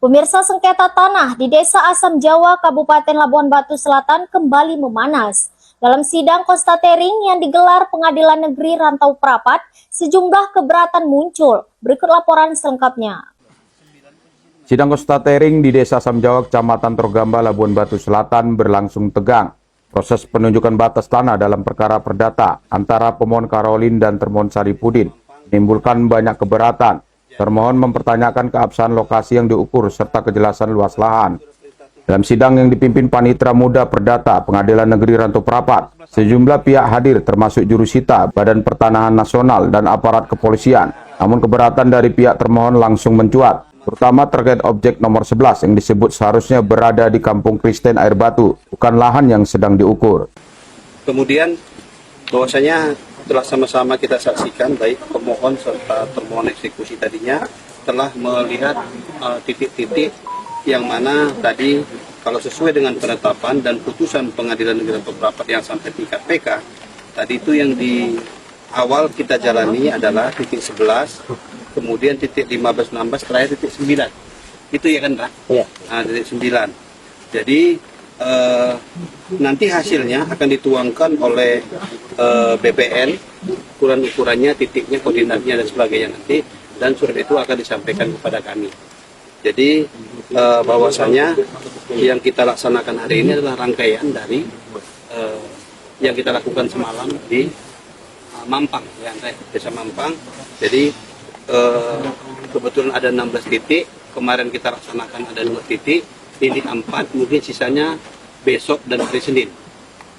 Pemirsa, sengketa tanah di Desa Asam Jawa, Kabupaten Labuan Batu Selatan kembali memanas. Dalam sidang konstatering yang digelar Pengadilan Negeri Rantau Prapat, sejumlah keberatan muncul. Berikut laporan selengkapnya. Sidang konstatering di Desa Asam Jawa, Kecamatan Trogamba, Labuan Batu Selatan berlangsung tegang. Proses penunjukan batas tanah dalam perkara perdata antara pemohon Karolin dan termohon Saripudin menimbulkan banyak keberatan. Termohon mempertanyakan keabsahan lokasi yang diukur serta kejelasan luas lahan. Dalam sidang yang dipimpin Panitera Muda Perdata Pengadilan Negeri Rantau Prapat, sejumlah pihak hadir termasuk jurusita, Badan Pertanahan Nasional, dan aparat kepolisian. Namun keberatan dari pihak termohon langsung mencuat, terutama terkait objek nomor 11 yang disebut seharusnya berada di Kampung Kristen Air Batu, bukan lahan yang sedang diukur. Kemudian bahwasanya telah sama-sama kita saksikan, baik pemohon serta termohon eksekusi tadinya telah melihat titik-titik yang mana tadi kalau sesuai dengan penetapan dan putusan Pengadilan Negeri Rantau Prapat yang sampai tingkat PK, tadi itu yang di awal kita jalani adalah titik 11, kemudian titik 15-16, terakhir titik 9. Itu ya kan, Pak? Iya. Nah, titik 9. Jadi nanti hasilnya akan dituangkan oleh BPN, ukuran-ukurannya, titiknya, koordinatnya dan sebagainya nanti, dan surat itu akan disampaikan kepada kami. Jadi bahwasanya yang kita laksanakan hari ini adalah rangkaian dari yang kita lakukan semalam di Mampang, ya, Desa Mampang. Jadi kebetulan ada 16 titik, kemarin kita laksanakan ada 2 titik, ini 4, mungkin sisanya besok dan hari Senin.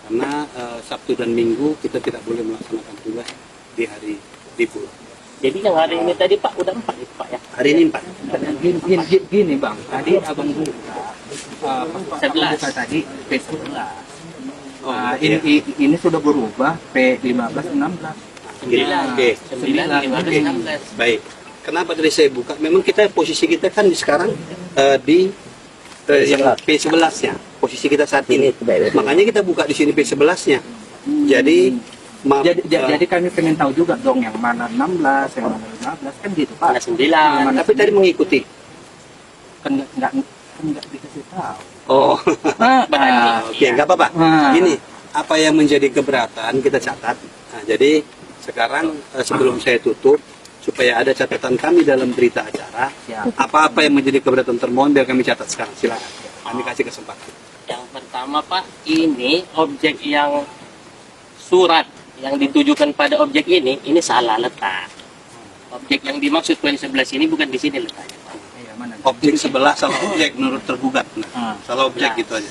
Karena Sabtu dan Minggu kita tidak boleh melaksanakan tugas di hari libur. Jadi yang hari ini tadi Pak udah 4 itu Pak ya? Hari ini 4. Gini Bang, tadi abang buka 11 tadi P11. Iya. Ini sudah berubah P15 16. Oke. 9, 15, 16. Baik. Kenapa tadi saya buka? Memang posisi kita kan sekarang di yang P11-nya, posisi kita saat ini. Makanya kita buka di sini P11-nya. Jadi Jadi kami pengen tahu juga dong yang mana 16, yang mana 15 kan gitu Pak. Mana 9. tapi tadi mengikuti. Kan enggak dikasih tahu. Oh. Oke, Iya. nggak apa-apa. Nah. Gini, apa yang menjadi keberatan kita catat. Nah, jadi sekarang sebelum saya tutup, supaya ada catatan kami dalam berita acara, apa-apa yang menjadi keberatan termohon biar kami catat sekarang. Silakan. Kami kasih kesempatan. Yang pertama Pak, ini objek yang surat yang ditujukan pada objek ini salah letak. Objek yang dimaksud poin 11 ini bukan di sini letaknya Pak. Iya, mana? Objek sebelah salah objek menurut tergugat. Nah, salah objek gitu aja.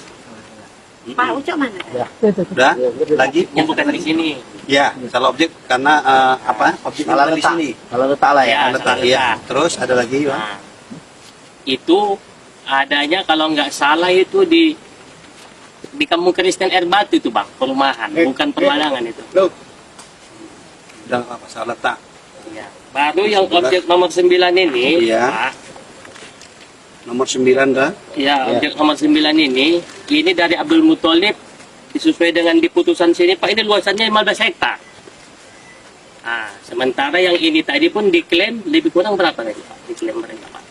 Pak Ucok mana? Udah? Lagi? Yang bukan di sini. Ya, salah objek karena objek salah di sini. Kalau letak lah Ya, Letak, salah iya. letak. Terus ada lagi, Pak? Nah, itu adanya kalau nggak salah itu di Kampung Kristen Air Batu itu Bang, perumahan, bukan permadangan itu. Udah apa salah letak. Ya. Baru yang objek nomor 9 ini, Iya. Pak, Nomor 9 dah. ya, objek nomor 9 ini dari Abdul Muthalib, disesuai dengan di putusan sini Pak, ini luasannya 15 hektar. Nah, sementara yang ini tadi pun diklaim lebih kurang berapa tadi Pak? Diklaim mereka Pak.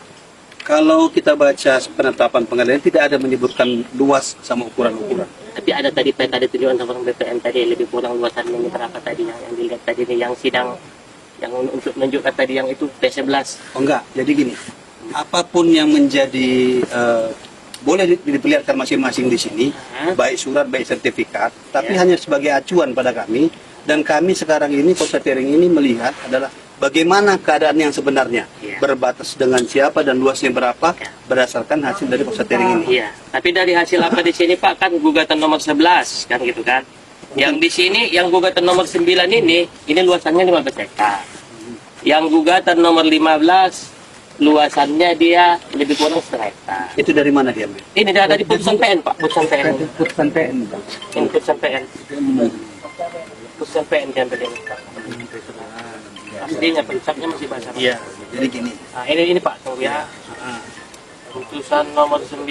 Kalau kita baca penetapan pengadilan tidak ada menyebutkan luas sama ukuran-ukuran. Tapi ada tadi peta ditunjukkan sama BPN tadi lebih kurang luasannya ini berapa tadi yang dilihat tadi nih, yang sidang yang untuk menunjukkan tadi yang itu P11. Oh enggak, jadi gini. Apapun yang menjadi boleh diperlihatkan masing-masing di sini, baik surat, baik sertifikat, tapi hanya sebagai acuan pada kami. Dan kami sekarang ini, konstatering ini melihat adalah bagaimana keadaan yang sebenarnya, berbatas dengan siapa dan luasnya berapa, berdasarkan hasil dari konstatering ini. Iya, tapi dari hasil apa di sini Pak, kan gugatan nomor 11 kan gitu kan. Yang di sini yang gugatan nomor 9 ini luasannya 15 hektar. Yang gugatan nomor 15 luasannya dia lebih kurang 1,5 hektar. Itu dari mana dia? Ini dari putusan PN Pak, putusan PN. Putusan PN Bang. Ini putusan PN. Putusan PN diambil ini Pak. Aslinya putusannya masih bahasa. Iya, jadi gini. Nah, ini Pak, tunggu ya. Putusan nomor 9.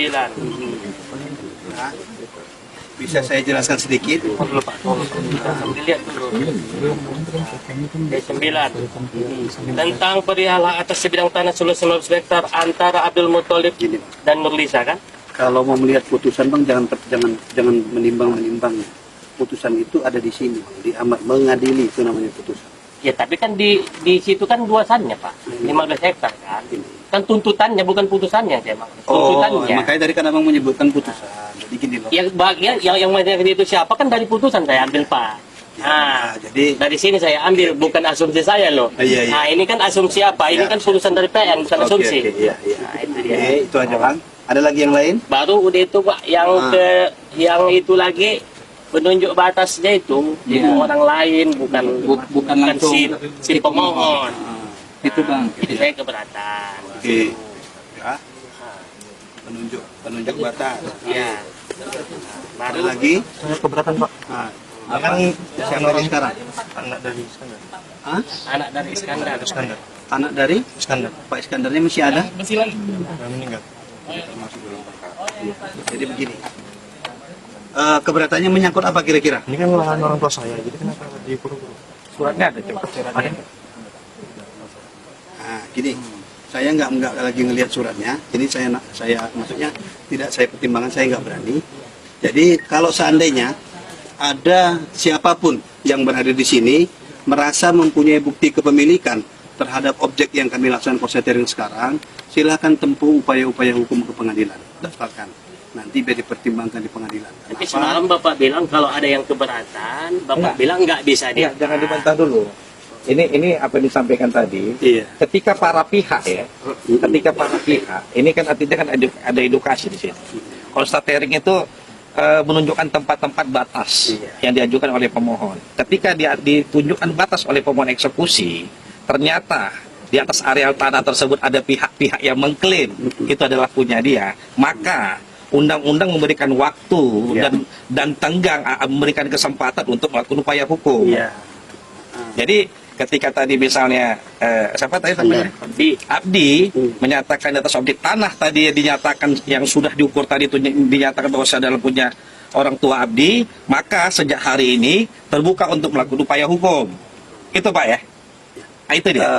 Bisa saya jelaskan sedikit? Dilihat dulu. D9 tentang perihal hak atas sebidang tanah seluas 19 hektar antara Abdul Muthalib dan Nurlisa kan? Kalau mau melihat putusan bang, jangan menimbang. Putusan itu ada di sini, di amat mengadili itu namanya putusan. Ya tapi kan di situ kan luasannya Pak, 15 hektar kan? Kan tuntutannya bukan putusannya saya maksud. Tuntutannya. Makanya tadi kan abang menyebutkan putusan. Jadi gini loh. Yang bagian yang menanyakan itu siapa kan dari putusan saya ambil Pak. Nah, jadi dari sini saya ambil, bukan asumsi saya loh. Iya. Nah ini kan asumsi apa? Ini Iya. kan putusan dari PN, bukan asumsi. Iya. Nah itu dia. Oke, itu aja bang. Ada lagi yang lain? Baru udah itu Pak, yang itu lagi penunjuk batasnya itu orang lain, bukan langsung si pemohon. Itu bang. Jadi saya keberatan. Oke. Ya. Penunjuk batas. Ya. Ada Baru lagi? Saya keberatan pak. Nah, apa? Siapa yang sekarang? Anak dari Iskandar. Hah? anak dari Iskandar. Anak dari Iskandar. Pak Iskandarnya masih ada? Meninggal. Jadi begini. Keberatannya menyangkut apa kira-kira? Ini kan lahan orang tua saya, jadi kenapa diburu-buru? Suratnya ada coba. Ada. Nah, gini. Saya nggak lagi ngelihat suratnya. Jadi saya maksudnya tidak saya pertimbangkan, saya nggak berani. Jadi kalau seandainya ada siapapun yang berada di sini merasa mempunyai bukti kepemilikan terhadap objek yang kami laksanakan konstatering sekarang, silakan tempuh upaya-upaya hukum ke pengadilan, daftarkan. Nanti biar dipertimbangkan di pengadilan. Tapi semalam Bapak bilang kalau ada yang keberatan, Bapak bilang nggak bisa Ya, dia. jangan dibantah dulu. Ini apa yang disampaikan tadi. Iya. Ketika para pihak ini kan artinya kan ada edukasi di sini. Konstatering itu menunjukkan tempat-tempat batas yang diajukan oleh pemohon. Ketika dia ditunjukkan batas oleh pemohon eksekusi, ternyata di atas areal tanah tersebut ada pihak-pihak yang mengklaim itu adalah punya dia, maka undang-undang memberikan waktu dan tenggang memberikan kesempatan untuk melakukan upaya hukum. Iya. Jadi ketika tadi misalnya siapa tadi namanya? Abdi menyatakan di atas objek tanah tadi dinyatakan yang sudah diukur tadi itu dinyatakan bahwa saya adalah punya orang tua Abdi, maka sejak hari ini terbuka untuk melakukan upaya hukum. Itu Pak ya? Nah, itu dia.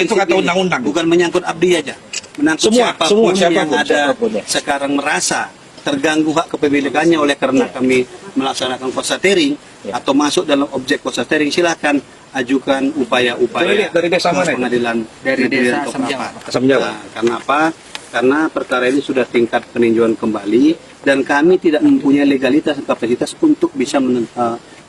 Itu kata undang-undang. Bukan menyangkut Abdi aja. Menyangkut siapapun yang ada sekarang merasa terganggu hak kepemilikannya oleh karena kami melaksanakan konstatering atau masuk dalam objek konstatering, silakan ajukan upaya-upaya dari desa mana? Pengadilan Dari desa atau Asam Jawa. apa. Asam Jawa. Nah, karena apa? Karena perkara ini sudah tingkat peninjauan kembali dan kami tidak mempunyai legalitas dan kapasitas untuk bisa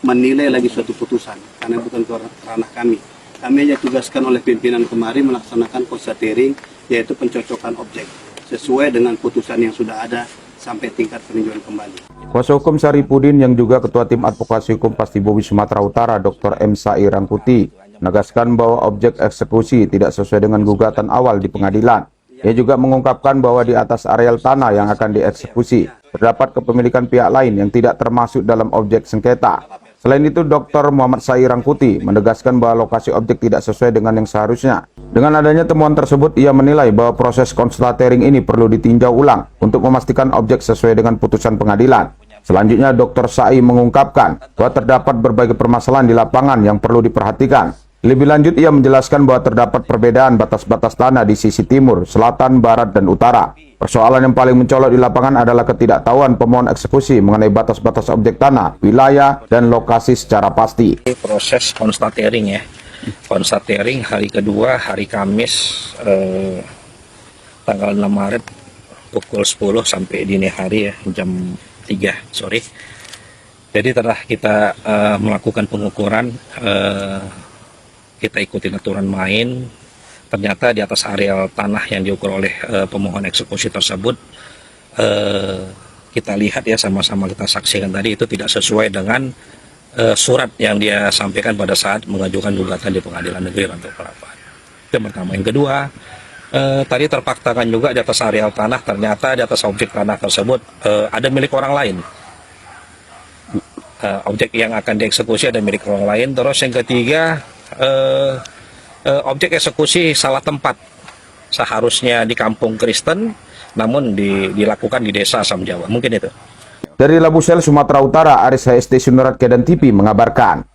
menilai lagi suatu putusan karena bukan ranah kami. Kami hanya tugaskan oleh pimpinan kemarin melaksanakan konstatering, yaitu pencocokan objek sesuai dengan putusan yang sudah ada sampai tingkat peninjauan kembali. Kuasa hukum Saripudin yang juga Ketua Tim Advokasi Hukum Pasti Bobi Sumatera Utara, Dr. M. Sai Rangkuti, menegaskan bahwa objek eksekusi tidak sesuai dengan gugatan awal di pengadilan. Ia juga mengungkapkan bahwa di atas areal tanah yang akan dieksekusi, terdapat kepemilikan pihak lain yang tidak termasuk dalam objek sengketa. Selain itu, Dr. Muhammad Sai Rangkuti menegaskan bahwa lokasi objek tidak sesuai dengan yang seharusnya. Dengan adanya temuan tersebut, ia menilai bahwa proses konstatering ini perlu ditinjau ulang untuk memastikan objek sesuai dengan putusan pengadilan. Selanjutnya, Dr. Sai mengungkapkan bahwa terdapat berbagai permasalahan di lapangan yang perlu diperhatikan. Lebih lanjut, ia menjelaskan bahwa terdapat perbedaan batas-batas tanah di sisi timur, selatan, barat, dan utara. Persoalan yang paling mencolok di lapangan adalah ketidaktahuan pemohon eksekusi mengenai batas-batas objek tanah, wilayah, dan lokasi secara pasti. Proses konstatering ya. Konstatering hari kedua, hari Kamis, tanggal 6 Maret, pukul 10 sampai dini hari ya, jam 3 sore. Jadi telah kita melakukan pengukuran, kita ikuti aturan main. Ternyata di atas areal tanah yang diukur oleh pemohon eksekusi tersebut, kita lihat ya sama-sama kita saksikan tadi itu tidak sesuai dengan surat yang dia sampaikan pada saat mengajukan gugatan di Pengadilan Negeri Rantau Prapat. Itu yang pertama. Yang kedua, tadi terfaktakan juga di atas areal tanah, ternyata di atas objek tanah tersebut ada milik orang lain. Objek yang akan dieksekusi ada milik orang lain. Terus yang ketiga, objek eksekusi salah tempat, seharusnya di kampung Kristen, namun dilakukan di desa Asam Jawa. Mungkin itu. Dari Labusel, Sumatera Utara, Aris HST Sunerat Kedan TV mengabarkan.